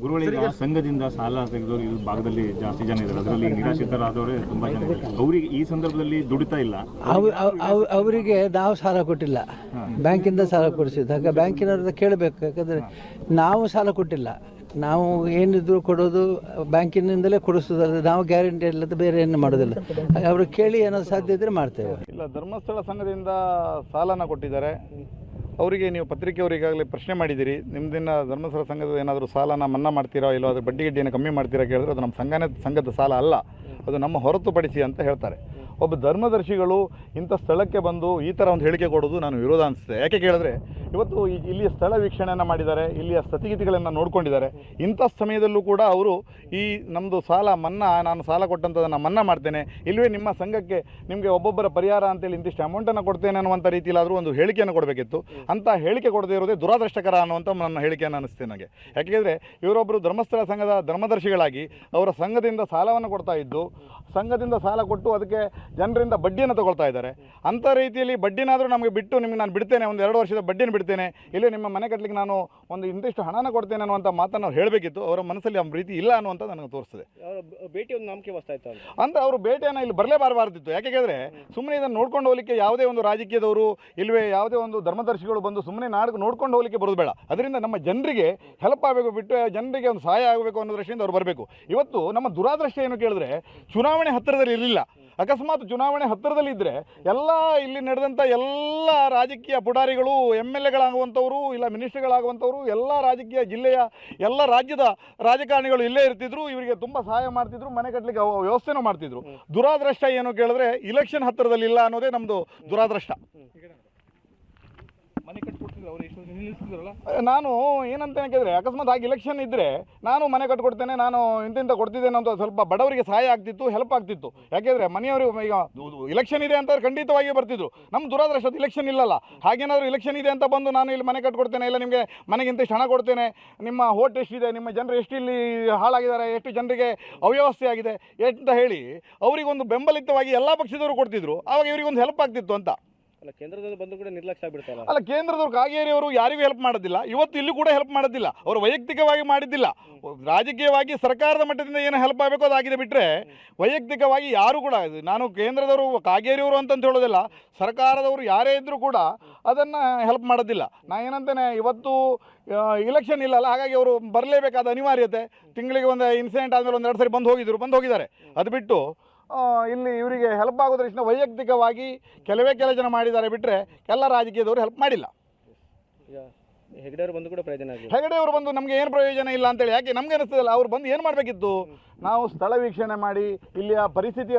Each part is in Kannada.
ಗುರುಗಳಿಗೆ ಸಂಘದಿಂದ ಸಾಲ ತೆಗೆದವರು ಈ ಭಾಗದಲ್ಲಿ ಜಾಸ್ತಿ ಜನ ಇದ್ದಾರೆ. ಅದರಲ್ಲಿ ನಿರಾಶ್ರಿತರಾದವರೇ ತುಂಬಾ ಜನ ಇದ್ದಾರೆ. ಅವರಿಗೆ ಈ ಸಂದರ್ಭದಲ್ಲಿ ದುಡಿತಾ ಇಲ್ಲ. ಅವರಿಗೆ ನಾವು ಸಾಲ ಕೊಟ್ಟಿಲ್ಲ, ಬ್ಯಾಂಕಿಂದ ಸಾಲ ಕೊಡಿಸಿದಾಗ ಬ್ಯಾಂಕಿನವ್ರದ್ದು ಕೇಳಬೇಕು. ಯಾಕಂದರೆ ನಾವು ಸಾಲ ಕೊಟ್ಟಿಲ್ಲ, ನಾವು ಏನಿದ್ರು ಕೊಡೋದು ಬ್ಯಾಂಕಿನಿಂದಲೇ ಕೊಡಿಸೋದಲ್ಲ, ನಾವು ಗ್ಯಾರಂಟಿ ಇಲ್ಲದ ಬೇರೆ ಏನು ಮಾಡೋದಿಲ್ಲ. ಅವರು ಕೇಳಿ ಏನಾದ್ರು ಸಾಧ್ಯ ಇದ್ದರೆ ಮಾಡ್ತೇವೆ. ಇಲ್ಲ, ಧರ್ಮಸ್ಥಳ ಸಂಘದಿಂದ ಸಾಲನ ಕೊಟ್ಟಿದ್ದಾರೆ. ಅವರಿಗೆ ನೀವು ಪತ್ರಿಕೆಯವರಿಗಾಗಲೇ ಪ್ರಶ್ನೆ ಮಾಡಿದ್ದೀರಿ, ನಿಮ್ಮದಿನ ಧರ್ಮಸ್ಥಳ ಸಂಘದ ಏನಾದರೂ ಸಾಲನ ಮನ್ನಾ ಮಾಡ್ತೀರಾ ಇಲ್ಲೋ, ಅದ್ರ ಬಡ್ಡಿ ಗಿಡ್ಡಿಯನ್ನು ಕಮ್ಮಿ ಮಾಡ್ತೀರಾ ಕೇಳಿದ್ರೆ ಅದು ನಮ್ಮ ಸಂಘದ ಸಾಲ ಅಲ್ಲ, ಅದು ನಮ್ಮ ಹೊರತುಪಡಿಸಿ ಅಂತ ಹೇಳ್ತಾರೆ. ಒಬ್ಬ ಧರ್ಮದರ್ಶಿಗಳು ಇಂಥ ಸ್ಥಳಕ್ಕೆ ಬಂದು ಈ ಥರ ಒಂದು ಹೇಳಿಕೆ ಕೊಡೋದು ನಾನು ವಿರೋಧ ಅನಿಸುತ್ತೆ. ಯಾಕೆ ಕೇಳಿದ್ರೆ ಇವತ್ತು ಇಲ್ಲಿಯ ಸ್ಥಳ ವೀಕ್ಷಣೆಯನ್ನು ಮಾಡಿದ್ದಾರೆ, ಇಲ್ಲಿಯ ಸ್ಥಿತಿಗತಿಗಳನ್ನು ನೋಡ್ಕೊಂಡಿದ್ದಾರೆ. ಇಂಥ ಸಮಯದಲ್ಲೂ ಕೂಡ ಅವರು ಈ ನಮ್ಮದು ಸಾಲ ಮನ್ನಾ, ನಾನು ಸಾಲ ಕೊಟ್ಟಂಥದ್ದನ್ನು ಮನ್ನಾ ಮಾಡ್ತೇನೆ, ಇಲ್ಲವೇ ನಿಮ್ಮ ಸಂಘಕ್ಕೆ ನಿಮಗೆ ಒಬ್ಬೊಬ್ಬರ ಪರಿಹಾರ ಅಂತೇಳಿ ಇಂತಿಷ್ಟು ಅಮೌಂಟನ್ನು ಕೊಡ್ತೇನೆ ಅನ್ನುವಂಥ ರೀತಿಯಲ್ಲಾದರೂ ಒಂದು ಹೇಳಿಕೆಯನ್ನು ಕೊಡಬೇಕಿತ್ತು. ಅಂಥ ಹೇಳಿಕೆ ಕೊಡದೇ ಇರೋದೇ ದುರಾದೃಷ್ಟಕರ ಅನ್ನುವಂಥ ನನ್ನ ಹೇಳಿಕೆಯನ್ನು ಅನ್ನಿಸ್ತೇನೆ ನನಗೆ. ಯಾಕೆಂದರೆ ಇವರೊಬ್ಬರು ಧರ್ಮಸ್ಥಳ ಸಂಘದ ಧರ್ಮದರ್ಶಿಗಳಾಗಿ ಅವರ ಸಂಘದಿಂದ ಸಾಲವನ್ನು ಕೊಡ್ತಾ ಇದ್ದು, ಸಂಘದಿಂದ ಸಾಲ ಕೊಟ್ಟು ಅದಕ್ಕೆ ಜನರಿಂದ ಬಡ್ಡಿಯನ್ನು ತಗೊಳ್ತಾ ಇದ್ದಾರೆ. ಅಂಥ ರೀತಿಯಲ್ಲಿ ಬಡ್ಡಿನಾದರೂ ನಮಗೆ ಬಿಟ್ಟು ನಿಮಗೆ ನಾನು ಬಿಡ್ತೇನೆ, ಒಂದು 2 ವರ್ಷದ ಬಡ್ಡಿಯನ್ನು ಬಿಡ್ತೇನೆ, ಇಲ್ಲೇ ನಿಮ್ಮ ಮನೆ ಕಟ್ಟಲಿಕ್ಕೆ ನಾನು ಒಂದು ಇಂತಿಷ್ಟು ಹಣನ ಕೊಡ್ತೇನೆ ಅನ್ನುವಂಥ ಮಾತನ್ನು ಅವ್ರು ಹೇಳಬೇಕಿತ್ತು. ಅವರ ಮನಸ್ಸಲ್ಲಿ ಆ ರೀತಿ ಇಲ್ಲ ಅನ್ನುವಂಥ ನನಗೆ ತೋರಿಸ್ತದೆ. ಭೇಟಿ ಒಂದು ನಂಬಿಕೆ ವಸ್ತಾಯ್ತು ಅಂತ ಅವರು ಭೇಟಿಯನ್ನು ಇಲ್ಲಿ ಬರಲೇಬಾರಬಾರ್ದಿತ್ತು. ಯಾಕೆ ಕೇಳಿದ್ರೆ ಸುಮ್ಮನೆ ಇದನ್ನು ನೋಡ್ಕೊಂಡು ಹೋಗಲಿಕ್ಕೆ ಯಾವುದೇ ಒಂದು ರಾಜಕೀಯದವರು ಇಲ್ಲವೇ ಯಾವುದೇ ಒಂದು ಧರ್ಮದರ್ಶಿಗಳು ಬಂದು ಸುಮ್ಮನೆ ನೋಡ್ಕೊಂಡು ಹೋಗಲಿಕ್ಕೆ ಬರೋದು ಬೇಡ. ಅದರಿಂದ ನಮ್ಮ ಜನರಿಗೆ ಹೆಲ್ಪ್ ಆಗಬೇಕು ಬಿಟ್ಟು ಜನರಿಗೆ ಒಂದು ಸಹಾಯ ಆಗಬೇಕು ಅನ್ನೋ ದೃಷ್ಟಿಯಿಂದ ಅವ್ರು ಬರಬೇಕು. ಇವತ್ತು ನಮ್ಮ ದುರಾದೃಷ್ಟ ಏನು ಕೇಳಿದ್ರೆ ಚುನಾವಣೆ ಹತ್ತಿರದಲ್ಲಿ ಇರಲಿಲ್ಲ. ಅಕಸ್ಮಾತ್ ಚುನಾವಣೆ ಹತ್ತಿರದಲ್ಲಿ ಇದ್ದರೆ ಎಲ್ಲ ಇಲ್ಲಿ ನಡೆದಂಥ ಎಲ್ಲ ರಾಜಕೀಯ ಪುಡಾರಿಗಳು MLA ಗಳಾಗುವಂಥವರು ಇಲ್ಲ ಮಿನಿಸ್ಟರ್ಗಳಾಗುವಂಥವರು ಎಲ್ಲ ರಾಜಕೀಯ ಜಿಲ್ಲೆಯ ಎಲ್ಲ ರಾಜ್ಯದ ರಾಜಕಾರಣಿಗಳು ಇಲ್ಲೇ ಇರ್ತಿದ್ರು, ಇವರಿಗೆ ತುಂಬ ಸಹಾಯ ಮಾಡ್ತಿದ್ರು, ಮನೆ ಕಟ್ಟಲಿಕ್ಕೆ ವ್ಯವಸ್ಥೆನೂ ಮಾಡ್ತಿದ್ರು. ದುರಾದೃಷ್ಟ ಏನು ಕೇಳಿದ್ರೆ ಇಲೆಕ್ಷನ್ ಹತ್ತಿರದಲ್ಲಿ ಇಲ್ಲ ಅನ್ನೋದೇ ನಮ್ಮದು ದುರಾದೃಷ್ಟ. ಮನೆ ಕಟ್ಕೊಡ್ತಿದ್ರು ಅವರು ಎಷ್ಟು ನಿಲ್ಲಿಸ್ತಿದ್ರಲ್ಲ. ನಾನು ಏನಂತ ಕೇಳಿದ್ರೆ ಅಕಸ್ಮಾತ್ ಆಗಿ ಇಲೆಕ್ಷನ್ ಇದ್ದರೆ ನಾನು ಮನೆ ಕಟ್ಕೊಡ್ತೇನೆ, ನಾನು ಇಂತಿಂತ ಕೊಡ್ತಿದ್ದೇನೆ ಅಂತ ಸ್ವಲ್ಪ ಬಡವರಿಗೆ ಸಹಾಯ ಆಗ್ತಿತ್ತು, ಹೆಲ್ಪ್ ಆಗ್ತಿತ್ತು. ಯಾಕೆಂದರೆ ಮನೆಯವರು ಈಗ ಇಲೆಕ್ಷನ್ ಇದೆ ಅಂತ ಖಂಡಿತವಾಗಿ ಬರ್ತಿದ್ರು. ನಮ್ಮ ದುರಾದೃಷ್ಟ ಇಲೆಕ್ಷನ್ ಇಲ್ಲಲ್ಲ. ಹಾಗೇನಾದರೂ ಇಲೆಕ್ಷನ್ ಇದೆ ಅಂತ ಬಂದು ನಾನು ಇಲ್ಲಿ ಮನೆ ಕಟ್ಕೊಡ್ತೇನೆ, ಇಲ್ಲ ನಿಮಗೆ ಮನೆಗೆ ಇಂತಿಷ್ಟು ಹಣ ಕೊಡ್ತೇನೆ, ನಿಮ್ಮ ಓಟ್ ಎಷ್ಟಿದೆ, ನಿಮ್ಮ ಜನರು ಎಷ್ಟು ಇಲ್ಲಿ ಹಾಳಾಗಿದ್ದಾರೆ, ಎಷ್ಟು ಜನರಿಗೆ ಅವ್ಯವಸ್ಥೆ ಆಗಿದೆ ಅಂತ ಹೇಳಿ ಅವರಿಗೊಂದು ಬೆಂಬಲಿತವಾಗಿ ಎಲ್ಲ ಪಕ್ಷದವರು ಕೊಡ್ತಿದ್ರು. ಆವಾಗ ಇವರಿಗೊಂದು ಹೆಲ್ಪ್ ಆಗ್ತಿತ್ತು ಅಂತ. ಅಲ್ಲ, ಕೇಂದ್ರದಲ್ಲಿ ಬಂದು ಕೂಡ ನಿರ್ಲಕ್ಷ್ಯ ಆಗ್ಬಿಡ್ತಾರಲ್ಲ. ಅಲ್ಲ, ಕೇಂದ್ರದವ್ರು ಕಾಗೇರಿಯವರು ಯಾರಿಗೂ ಹೆಲ್ಪ್ ಮಾಡೋದಿಲ್ಲ, ಇವತ್ತು ಇಲ್ಲೂ ಕೂಡ ಹೆಲ್ಪ್ ಮಾಡೋದಿಲ್ಲ. ಅವರು ವೈಯಕ್ತಿಕವಾಗಿ ಮಾಡಿದ್ದಿಲ್ಲ, ರಾಜಕೀಯವಾಗಿ ಸರ್ಕಾರದ ಮಟ್ಟದಿಂದ ಏನು ಹೆಲ್ಪ್ ಆಗಬೇಕು ಅದಾಗಿದೆ ಬಿಟ್ಟರೆ ವೈಯಕ್ತಿಕವಾಗಿ ಯಾರು ಕೂಡ ನಾನು ಕೇಂದ್ರದವರು ಕಾಗೇರಿಯವರು ಅಂತಂತ ಹೇಳೋದಿಲ್ಲ, ಸರ್ಕಾರದವರು ಯಾರೇ ಇದ್ದರೂ ಕೂಡ ಅದನ್ನು ಹೆಲ್ಪ್ ಮಾಡೋದಿಲ್ಲ. ನಾ ಏನಂತೇನೆ, ಇವತ್ತು ಇಲೆಕ್ಷನ್ ಇಲ್ಲಲ್ಲ, ಹಾಗಾಗಿ ಅವರು ಬರಲೇಬೇಕಾದ ಅನಿವಾರ್ಯತೆ. ತಿಂಗಳಿಗೆ ಒಂದು ಇನ್ಸಿಡೆಂಟ್ ಆದಮೇಲೆ 1-2 ಸರಿ ಬಂದು ಹೋಗಿದ್ದಾರೆ. ಅದು ಬಿಟ್ಟು ಇಲ್ಲಿ ಇವರಿಗೆ ಹೆಲ್ಪ್ ಆಗೋದ್ರಿಂದ ವೈಯಕ್ತಿಕವಾಗಿ ಕೆಲವೇ ಜನ ಮಾಡಿದ್ದಾರೆ ಬಿಟ್ಟರೆ ಎಲ್ಲ ರಾಜಕೀಯದವರು ಹೆಲ್ಪ್ ಮಾಡಿಲ್ಲ. ಈಗ ಹೆಗಡೆಯವರು ಬಂದು ಕೂಡ ಪ್ರಯೋಜನ ಆಗಿದೆ. ಹೆಗಡೆಯವರು ಬಂದು ನಮಗೆ ಏನು ಪ್ರಯೋಜನ ಇಲ್ಲ ಅಂತೇಳಿ ಯಾಕೆ ನಮಗೆ ಅನಿಸ್ತದಲ್ಲ. ಅವ್ರು ಬಂದು ಏನು ಮಾಡಬೇಕಿತ್ತು, ನಾವು ಸ್ಥಳ ವೀಕ್ಷಣೆ ಮಾಡಿ ಇಲ್ಲಿಯ ಪರಿಸ್ಥಿತಿ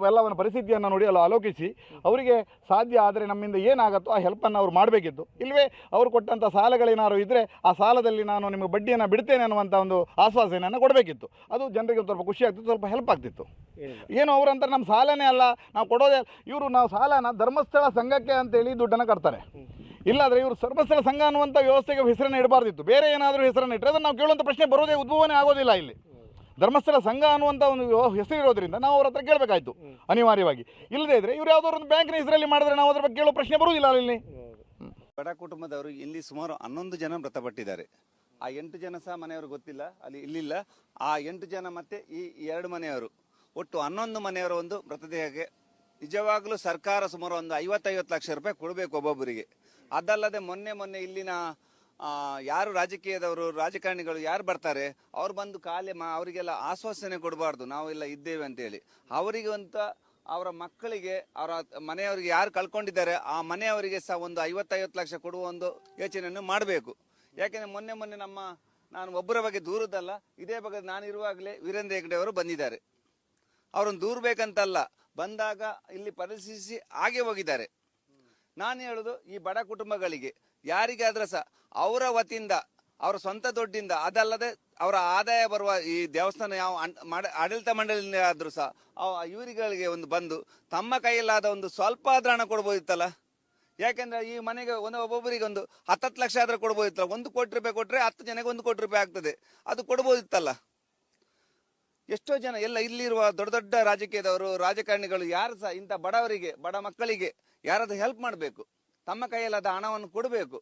ಎಲ್ಲವನ್ನು ಪರಿಸ್ಥಿತಿಯನ್ನು ನೋಡಿ ಆಲೋಚಿಸಿ ಅವರಿಗೆ ಸಾಧ್ಯ ಆದರೆ ನಮ್ಮಿಂದ ಏನಾಗುತ್ತೋ ಆ ಹೆಲ್ಪನ್ನು ಅವ್ರು ಮಾಡಬೇಕಿತ್ತು. ಇಲ್ಲವೇ ಅವರು ಕೊಟ್ಟಂಥ ಸಾಲಗಳೇನಾದ್ರು ಇದ್ದರೆ ಆ ಸಾಲದಲ್ಲಿ ನಾನು ನಿಮಗೆ ಬಡ್ಡಿಯನ್ನು ಬಿಡ್ತೇನೆ ಅನ್ನುವಂಥ ಒಂದು ಆಶ್ವಾಸನೆಯನ್ನು ಕೊಡಬೇಕಿತ್ತು. ಅದು ಜನರಿಗೆ ಸ್ವಲ್ಪ ಖುಷಿ ಆಗ್ತಿತ್ತು, ಸ್ವಲ್ಪ ಹೆಲ್ಪ್ ಆಗ್ತಿತ್ತು. ಏನು ಅವರಂತಾರೆ ನಮ್ಮ ಸಾಲನೇ ಅಲ್ಲ, ನಾವು ಕೊಡೋದೇ ನಾವು ಸಾಲನ ಧರ್ಮಸ್ಥಳ ಸಂಘಕ್ಕೆ ಅಂತೇಳಿ ದುಡ್ಡನ್ನು ಕಟ್ತಾರೆ. ಇಲ್ಲಾದರೆ ಇವರು ಧರ್ಮಸ್ಥಳ ಸಂಘ ಅನ್ನುವಂಥ ವ್ಯವಸ್ಥೆಗೆ ಹೆಸರನ್ನು ಇಡಬಾರ್ದಿತ್ತು, ಬೇರೆ ಏನಾದರೂ ಹೆಸರನ್ನು ಇಟ್ಟರೆ ಅದನ್ನು ನಾವು ಕೇಳುವಂಥ ಪ್ರಶ್ನೆ ಬರೋದೇ ಉದ್ಭವನೇ ಆಗೋದಿಲ್ಲ. ಇಲ್ಲಿ ಧರ್ಮಸ್ಥಳ ಸಂಘ ಅನ್ನುವಂಥ ಒಂದು ಹೆಸರು ಇರೋದ್ರಿಂದ ನಾವು ಅವ್ರ ಹತ್ರ ಕೇಳಬೇಕಾಯ್ತು ಅನಿವಾರ್ಯವಾಗಿ. ಇಲ್ಲದೇ ಇದ್ದರೆ ಇವರು ಯಾವುದೋ ಒಂದು ಬ್ಯಾಂಕ್ನ ಹೆಸರಲ್ಲಿ ಮಾಡಿದ್ರೆ ನಾವು ಅದ್ರ ಬಗ್ಗೆ ಕೇಳೋ ಪ್ರಶ್ನೆ ಬರುವುದಿಲ್ಲ. ಇಲ್ಲಿ ಬಡ ಕುಟುಂಬದವರು ಇಲ್ಲಿ ಸುಮಾರು 11 ಜನ ಮೃತಪಟ್ಟಿದ್ದಾರೆ. ಆ 8 ಜನ ಸಹ ಮನೆಯವರು ಗೊತ್ತಿಲ್ಲ, ಅಲ್ಲಿ ಇಲ್ಲಿಲ್ಲ. ಆ 8 ಜನ ಮತ್ತೆ ಈ 2 ಮನೆಯವರು, ಒಟ್ಟು 11 ಮನೆಯವರ ಒಂದು ಮೃತದೇಹಕ್ಕೆ ನಿಜವಾಗ್ಲೂ ಸರ್ಕಾರ ಸುಮಾರು ಒಂದು 50 ಲಕ್ಷ ರೂಪಾಯಿ ಕೊಡಬೇಕು ಒಬ್ಬೊಬ್ಬರಿಗೆ. ಅದಲ್ಲದೆ ಮೊನ್ನೆ ಇಲ್ಲಿನ ಯಾರು ರಾಜಕೀಯದವರು ರಾಜಕಾರಣಿಗಳು ಯಾರು ಬರ್ತಾರೆ ಅವ್ರು ಬಂದು ಅವರಿಗೆಲ್ಲ ಆಶ್ವಾಸನೆ ಕೊಡಬಾರ್ದು, ನಾವೆಲ್ಲ ಇದ್ದೇವೆ ಅಂತೇಳಿ. ಅವರಿಗೆ ಅಂತ ಅವರ ಮಕ್ಕಳಿಗೆ ಅವರ ಮನೆಯವರಿಗೆ ಯಾರು ಕಳ್ಕೊಂಡಿದ್ದಾರೆ ಆ ಮನೆಯವರಿಗೆ ಸಹ ಒಂದು 50 ಲಕ್ಷ ಕೊಡುವ ಒಂದು ಯೋಚನೆಯನ್ನು ಮಾಡಬೇಕು. ಯಾಕೆಂದ್ರೆ ಮೊನ್ನೆ ನಾನು ಒಬ್ಬರ ಬಗ್ಗೆ ದೂರದಲ್ಲ, ಇದೇ ಬಗ್ಗೆ ನಾನು ಇರುವಾಗಲೇ ವೀರೇಂದ್ರ ಹೆಗ್ಡೆ ಅವರು ಬಂದಿದ್ದಾರೆ. ಅವರನ್ನು ದೂರಬೇಕಂತಲ್ಲ, ಬಂದಾಗ ಇಲ್ಲಿ ಪರಿಶೀಲಿಸಿ ಹಾಗೆ ಹೋಗಿದ್ದಾರೆ. ನಾನು ಹೇಳೋದು ಈ ಬಡ ಕುಟುಂಬಗಳಿಗೆ ಯಾರಿಗಾದ್ರೂ ಸಹ ಅವರ ವತಿಯಿಂದ ಅವರ ಸ್ವಂತ ದುಡ್ಡಿಂದ, ಅದಲ್ಲದೆ ಅವರ ಆದಾಯ ಬರುವ ಈ ದೇವಸ್ಥಾನ ಯಾವ ಆಡಳಿತ ಮಂಡಳಿಯಿಂದ ಆದ್ರೂ ಸಹ ಇವರುಗಳಿಗೆ ಒಂದು ಬಂದು ತಮ್ಮ ಕೈಯಲ್ಲಾದ ಒಂದು ಸ್ವಲ್ಪ ಆದ್ರೂ ಹಣ ಕೊಡ್ಬೋದಿತ್ತಲ್ಲ. ಯಾಕೆಂದ್ರೆ ಈ ಮನೆಗೆ ಒಬ್ಬೊಬ್ಬರಿಗೆ ಒಂದು 10 ಲಕ್ಷ ಆದ್ರೂ ಕೊಡ್ಬೋದಿತ್ತಲ್ಲ. 1 ಕೋಟಿ ರೂಪಾಯಿ ಕೊಟ್ರೆ 10 ಜನಕ್ಕೆ 1 ಕೋಟಿ ರೂಪಾಯಿ ಆಗ್ತದೆ, ಅದು ಕೊಡ್ಬೋದಿತ್ತಲ್ಲ. ಎಷ್ಟೋ ಜನ ಎಲ್ಲ ಇಲ್ಲಿರುವ ದೊಡ್ಡ ರಾಜಕೀಯದವರು ರಾಜಕಾರಣಿಗಳು ಯಾರು ಸಹ ಇಂಥ ಬಡವರಿಗೆ ಬಡ ಮಕ್ಕಳಿಗೆ ಯಾರಾದ್ರೂ ಹೆಲ್ಪ್ ಮಾಡಬೇಕು, ತಮ್ಮ ಕೈಯಲ್ಲಾದ ಹಣವನ್ನು ಕೊಡಬೇಕು.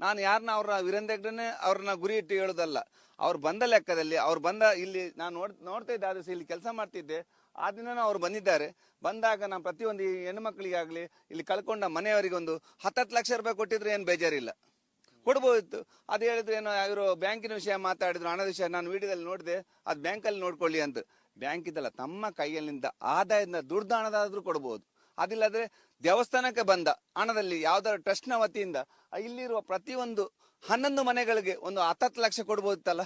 ನಾನು ಯಾರನ್ನ ಅವ್ರ ವೀರೇಂದ್ರ ಹೆಗ್ಡೆನೆ ಅವ್ರನ್ನ ಗುರಿ ಇಟ್ಟು ಹೇಳೋದಲ್ಲ. ಅವ್ರು ಬಂದ ಲೆಕ್ಕದಲ್ಲಿ ಅವ್ರು ಬಂದ ಇಲ್ಲಿ ನಾನು ನೋಡ್ತಾ ಇದ್ದೆ, ಆದ್ರೆ ಇಲ್ಲಿ ಕೆಲಸ ಮಾಡ್ತಿದ್ದೆ, ಆ ದಿನನೂ ಅವ್ರು ಬಂದಿದ್ದಾರೆ. ಬಂದಾಗ ನಾನು ಪ್ರತಿಯೊಂದು ಈ ಹೆಣ್ಣು ಮಕ್ಕಳಿಗಾಗ್ಲಿ ಇಲ್ಲಿ ಕಳ್ಕೊಂಡ ಮನೆಯವರಿಗೆ ಒಂದು 10 ಲಕ್ಷ ರೂಪಾಯಿ ಕೊಟ್ಟಿದ್ರೆ ಏನು ಬೇಜಾರಿಲ್ಲ, ಕೊಡ್ಬೋದಿತ್ತು. ಅದು ಹೇಳಿದ್ರೆ ಏನೋ ಇವರು ಬ್ಯಾಂಕಿನ ವಿಷಯ ಮಾತಾಡಿದ್ರು, ಹಣದ ವಿಷಯ ನಾನು ವಿಡಿಯೋದಲ್ಲಿ ನೋಡಿದೆ, ಅದು ಬ್ಯಾಂಕಲ್ಲಿ ನೋಡ್ಕೊಳ್ಳಿ ಅಂತ. ಬ್ಯಾಂಕ್ ಇದಲ್ಲ, ತಮ್ಮ ಕೈಯಲ್ಲಿಂದ ಆದಾಯದಿಂದ ದುಡ್ಡು ಹಣದಾದ್ರೂ ಕೊಡ್ಬೋದು. ಅದಿಲ್ಲದ್ರೆ ದೇವಸ್ಥಾನಕ್ಕೆ ಬಂದ ಹಣದಲ್ಲಿ ಯಾವ್ದಾದ್ರು ಟ್ರಸ್ಟ್ನ ವತಿಯಿಂದ ಇಲ್ಲಿರುವ ಪ್ರತಿಯೊಂದು 11 ಮನೆಗಳಿಗೆ ಒಂದು 10 ಲಕ್ಷ ಕೊಡ್ಬೋದಿತ್ತಲ್ಲ.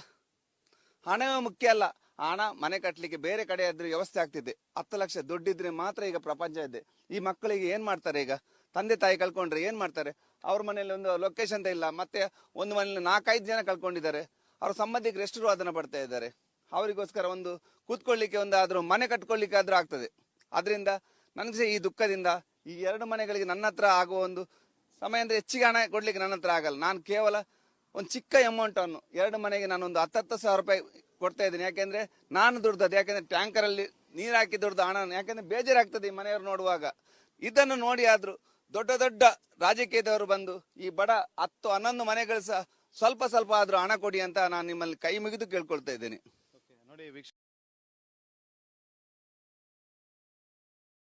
ಹಣವೇ ಮುಖ್ಯ ಅಲ್ಲ, ಹಣ ಮನೆ ಕಟ್ಟಲಿಕ್ಕೆ ಬೇರೆ ಕಡೆ ಆದ್ರೆ ವ್ಯವಸ್ಥೆ ಆಗ್ತಿದೆ. 10 ಲಕ್ಷ ದುಡ್ಡಿದ್ರೆ ಮಾತ್ರ ಈಗ ಪ್ರಪಂಚ ಇದೆ. ಈ ಮಕ್ಕಳಿಗೆ ಏನ್ ಮಾಡ್ತಾರೆ, ಈಗ ತಂದೆ ತಾಯಿ ಕಳ್ಕೊಂಡ್ರೆ ಏನ್ ಮಾಡ್ತಾರೆ? ಅವ್ರ ಮನೇಲಿ ಒಂದು ಲೊಕೇಶನ್ ಅಂತ ಇಲ್ಲ, ಮತ್ತೆ ಒಂದು ಮನೇಲಿ 4-5 ಜನ ಕಳ್ಕೊಂಡಿದ್ದಾರೆ. ಅವ್ರ ಸಂಬಂಧಿಕರು ಎಷ್ಟು ರೋದನ ಪಡ್ತಾ ಇದ್ದಾರೆ. ಅವರಿಗೋಸ್ಕರ ಒಂದು ಕೂತ್ಕೊಳ್ಳಿಕ್ಕೆ ಒಂದಾದ್ರೂ ಮನೆ ಕಟ್ಕೊಳ್ಳಿಕ್ಕೆ ಆದ್ರೂ ಆಗ್ತದೆ. ಅದರಿಂದ ನನಗೆ ಈ ದುಃಖದಿಂದ ಈ 2 ಮನೆಗಳಿಗೆ ನನ್ನ ಹತ್ರ ಆಗುವ ಒಂದು ಸಮಯ ಅಂದ್ರೆ ಹೆಚ್ಚಿಗೆ ಹಣ ಕೊಡ್ಲಿಕ್ಕೆ ನನ್ನ ಹತ್ರ ಆಗಲ್ಲ. ನಾನು ಕೇವಲ ಒಂದು ಚಿಕ್ಕ ಅಮೌಂಟ್ ಅನ್ನು 2 ಮನೆಗೆ ನಾನು ಒಂದು 10 ಸಾವಿರ ರೂಪಾಯಿ ಕೊಡ್ತಾ ಇದ್ದೀನಿ. ಯಾಕೆಂದ್ರೆ ನಾನು ದುಡ್ದದ್ದು, ಯಾಕೆಂದ್ರೆ ಟ್ಯಾಂಕರ್ ಅಲ್ಲಿ ನೀರು ಹಾಕಿ ದುಡ್ದ ಹಣ, ಯಾಕೆಂದ್ರೆ ಬೇಜಾರಾಗ್ತದೆ ಈ ಮನೆಯವರು ನೋಡುವಾಗ. ಇದನ್ನು ನೋಡಿ ಆದ್ರೂ ದೊಡ್ಡ ದೊಡ್ಡ ರಾಜಕೀಯದವರು ಬಂದು ಈ ಬಡ 10-11 ಮನೆಗಳು ಸಹ ಸ್ವಲ್ಪ ಸ್ವಲ್ಪ ಆದ್ರೂ ಹಣ ಕೊಡಿ ಅಂತ ನಾನು ನಿಮ್ಮಲ್ಲಿ ಕೈ ಮುಗಿದು ಕೇಳ್ಕೊಳ್ತಾ ಇದ್ದೇನೆ. ನೋಡಿ